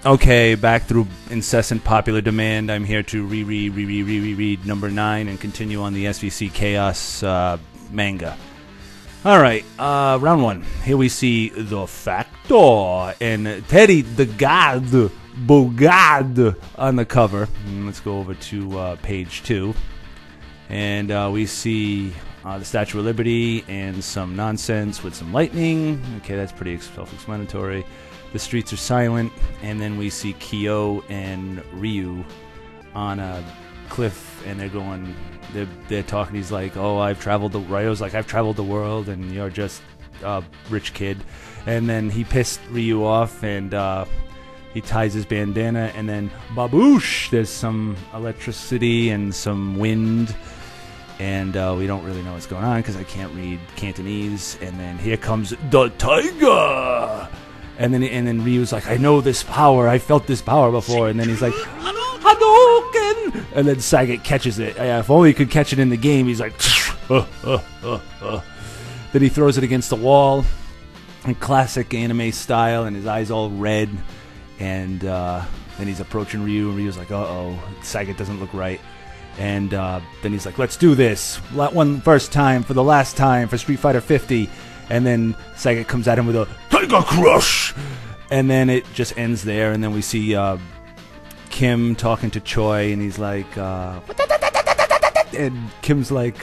Okay, back through incessant popular demand. I'm here to reread number 9 and continue on the SvC Chaos manga. Alright, round 1. Here we see the Factor and Teddy the God, Bogard on the cover. Let's go over to page 2. And we see the Statue of Liberty and some nonsense with some lightning. Okay, that's pretty self-explanatory. The streets are silent, and then we see Kyo and Ryu on a cliff, and they're talking. He's like, "Oh, Ryu's like, I've traveled the world, and you're just a rich kid." And then he pissed Ryu off, and he ties his bandana, and then baboosh! There's some electricity and some wind, and we don't really know what's going on because I can't read Cantonese. And then here comes the tiger. And then Ryu's like, I know this power. I felt this power before. And then he's like, Hadoken! And then Sagat catches it. If only he could catch it in the game. He's like, Then he throws it against the wall in classic anime style, and his eyes all red. And then he's approaching Ryu, and Ryu's like, uh-oh, Sagat doesn't look right. And then he's like, let's do this. One first time, for the last time, for Street Fighter 50. And then Sagat comes at him with a Tiger Crush! And then it just ends there. And then we see Kim talking to Choi, and he's like, and Kim's like,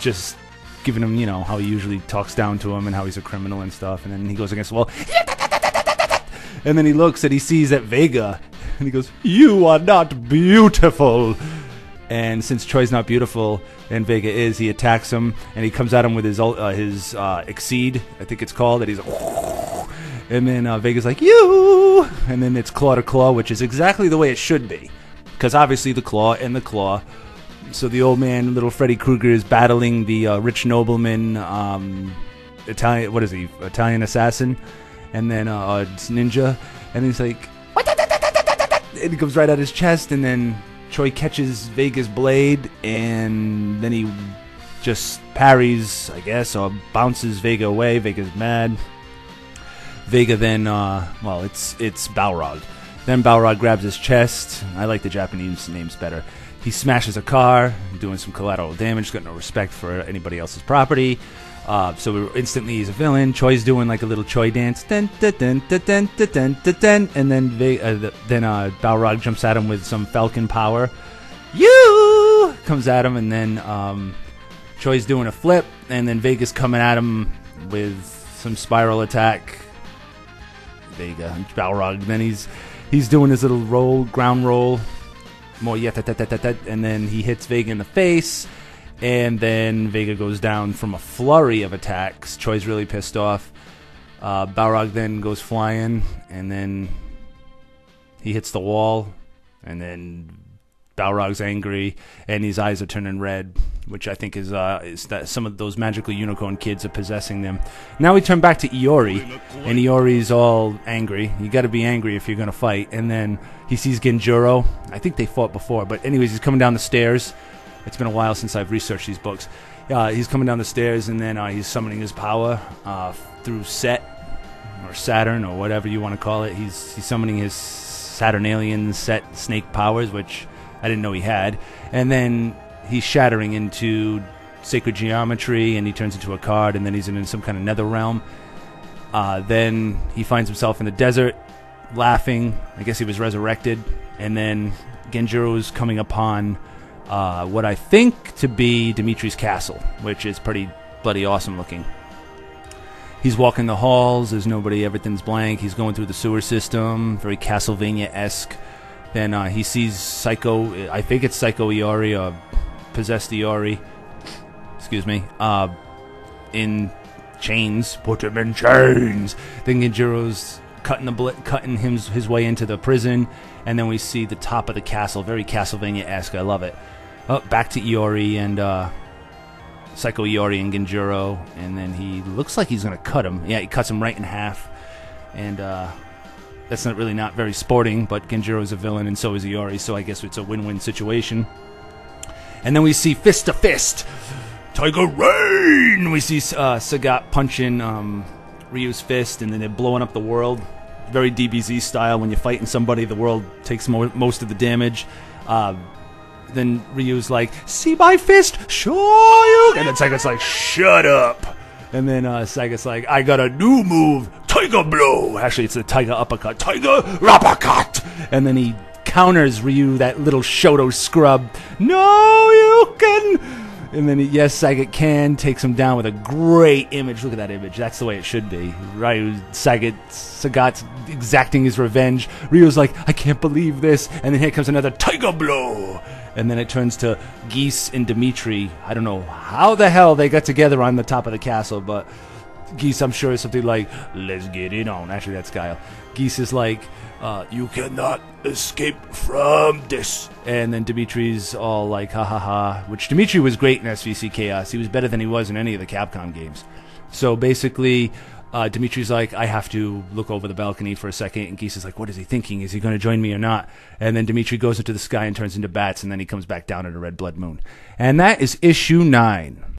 just giving him, how he usually talks down to him and how he's a criminal and stuff. And then he goes against the wall. And then he looks and he sees that Vega, and he goes, you are not beautiful. And since Choi's not beautiful and Vega is, he attacks him, and he comes at him with his XIII, I think it's called. And he's like, and then Vega's like, you! And then it's claw to claw, which is exactly the way it should be, because obviously the claw and the claw. So the old man, little Freddy Krueger, is battling the rich nobleman, Italian. What is he? Italian assassin, and then ninja. And he's like, and he comes right at his chest, and then Choi catches Vega's blade, and then he just parries, I guess, or bounces Vega away. Vega's mad. Vega then, it's Balrog. Then Balrog grabs his chest. I like the Japanese names better. He smashes a car, doing some collateral damage, got no respect for anybody else's property. So instantly he's a villain. Choi's doing like a little Choi dance. Dun, dun, dun, dun, dun, dun, dun, dun, and then Balrog jumps at him with some falcon power. You comes at him, and then Choi's doing a flip, and then Vega's coming at him with some spiral attack. Balrog. Then he's doing his little ground roll. More and then he hits Vega in the face. And then Vega goes down from a flurry of attacks. Choi's really pissed off. Balrog then goes flying, and then he hits the wall, and then Balrog's angry, and his eyes are turning red, which I think is that some of those magical unicorn kids are possessing them. Now we turn back to Iori, and Iori's all angry. You got to be angry if you're going to fight. And then he sees Genjuro. I think they fought before, but anyways, he's coming down the stairs. It's been a while since I've researched these books. He's coming down the stairs, and then he's summoning his power through Set, or Saturn, or whatever you want to call it. He's summoning his Saturnalian Set snake powers, which I didn't know he had. And then he's shattering into sacred geometry, and he turns into a card, and then he's in some kind of nether realm. Then he finds himself in the desert, laughing. I guess he was resurrected. And then Genjuro's coming upon what I think to be Dimitri's castle, which is pretty bloody awesome looking. He's walking the halls, there's nobody, everything's blank. He's going through the sewer system, very Castlevania-esque. Then he sees Psycho, I think it's Psycho Iori, or Possessed Iori, excuse me, in chains. Put him in chains! Then Genjuro's cutting his way into the prison, and then we see the top of the castle, very Castlevania-esque. I love it. Back to Iori and Psycho Iori and Genjuro, and then he looks like he's gonna cut him. Yeah, he cuts him right in half, and that's not very sporting. But Genjuro's a villain, and so is Iori, so I guess it's a win-win situation. And then we see fist to fist, Tiger Rain. We see Sagat punching Ryu's fist, and then they're blowing up the world. very DBZ style. When you're fighting somebody, the world takes most of the damage. Then Ryu's like, see my fist? Shoryuken! And then Sagat's like, shut up! And then Sagat's like, I got a new move, Tiger Blow! Actually, it's a Tiger Uppercut. Tiger Uppercut! And then he counters Ryu, that little Shoto scrub. No, you can! And then, yes, Sagat can, takes him down with a great image. Look at that image. That's the way it should be. Sagat's exacting his revenge. Ryu's like, I can't believe this. And then here comes another Tiger Blow. And then it turns to Geese and Dimitri. I don't know how the hell they got together on the top of the castle, but Geese, I'm sure, is something like, let's get it on. Actually, that's Guile. Geese is like, you cannot escape from this. And then Dimitri's all like, ha ha ha. Which Dimitri was great in SvC Chaos. He was better than he was in any of the Capcom games. So basically, Dimitri's like, I have to look over the balcony for a second. And Geese is like, what is he thinking? Is he going to join me or not? And then Dimitri goes into the sky and turns into bats. And then he comes back down at a red blood moon. And that is issue 9.